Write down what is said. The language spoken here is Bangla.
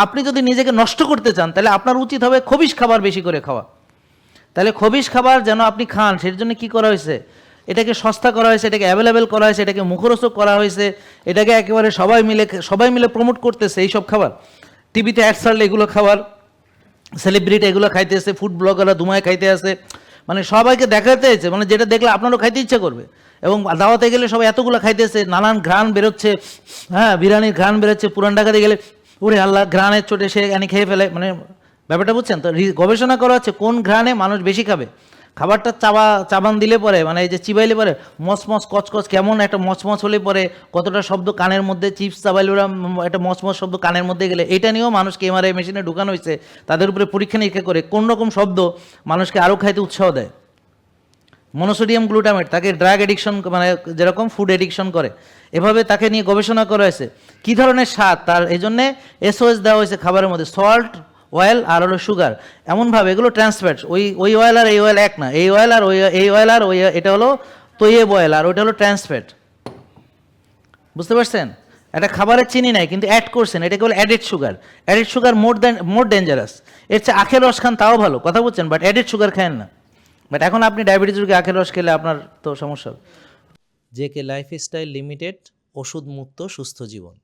আপনি যদি নিজেকে নষ্ট করতে চান তাহলে আপনার উচিত হবে খবিশ খাবার বেশি করে খাওয়া। তাহলে খবিশ খাবার যেন আপনি খান, সের জন্য কী করা হয়েছে, এটাকে সস্তা করা হয়েছে, এটাকে অ্যাভেলেবেল করা হয়েছে, এটাকে মুখরোচক করা হয়েছে, এটাকে একেবারে সবাই মিলে প্রমোট করতেছে এইসব খাবার। টিভিতে অ্যাড ছাড়লে এগুলো খাবার, সেলিব্রিটি এগুলো খাইতেছে, ফুড ব্লগাররা ধুমায় খাইতে আসে, মানে সবাইকে দেখাতে হয়েছে, মানে যেটা দেখলে আপনারও খাইতে ইচ্ছা করবে। এবং দাওয়াতে গেলে সবাই এতগুলো খাইতেছে, নানান ঘ্রাণ বেরোচ্ছে, হ্যাঁ বিরিয়ানির ঘ্রাণ বেরোচ্ছে, পুরান ঢাকাতে গেলে ওরে আল্লাহ ঘ্রাণের চোটে সে খেয়ে ফেলে, মানে ব্যাপারটা বুঝছেন তো। গবেষণা করা হচ্ছে কোন ঘ্রাণে মানুষ বেশি খাবে। খাবারটা চাবান দিলে পরে, মানে এই যে চিবাইলে পরে মচমচ কচকচ কেমন একটা মচমচ হলে পরে কতটা শব্দ কানের মধ্যে, চিপস চাবাইলে ওরা একটা মচমচ শব্দ কানের মধ্যে গেলে, এটা নিয়েও মানুষকে এমআরআই মেশিনে ঢুকানো হয়েছে, তাদের উপরে পরীক্ষা নিরীক্ষা করে কোন রকম শব্দ মানুষকে আরও খাইতে উৎসাহ দেয়। মনোসোডিয়াম গ্লুটামেট তাকে ড্রাগ এডিকশন, মানে যেরকম ফুড এডিকশন করে, এভাবে তাকে নিয়ে গবেষণা করা হয়েছে কী ধরনের স্বাদ তার। এই জন্যে এসওএস দেওয়া হয়েছে খাবারের মধ্যে, সল্ট, অয়েল আর হলো সুগার, এমনভাবে এগুলো ট্রান্সফ্যাট। ওই অয়েল আর এই অয়েল এক না, এই অয়েল আর এই অয়েল আর এটা হলো তৈয়েব অয়েল, আর ওইটা হলো ট্রান্সফ্যাট। বুঝতে পারছেন? একটা খাবারের চিনি নাই কিন্তু অ্যাড করছেন, এটা কেবল added sugar. Added sugar more dangerous. এর চেয়ে আখের রস খান তাও ভালো, কথা বলছেন, বাট অ্যাডেড সুগার খায়েন না। বাট এখন আপনি ডায়াবেটিস রোগী আখের রস খেলে আপনার তো সমস্যা হবে। জেকে লাইফস্টাইল লিমিটেড, ওষুধ মুক্ত সুস্থ জীবন।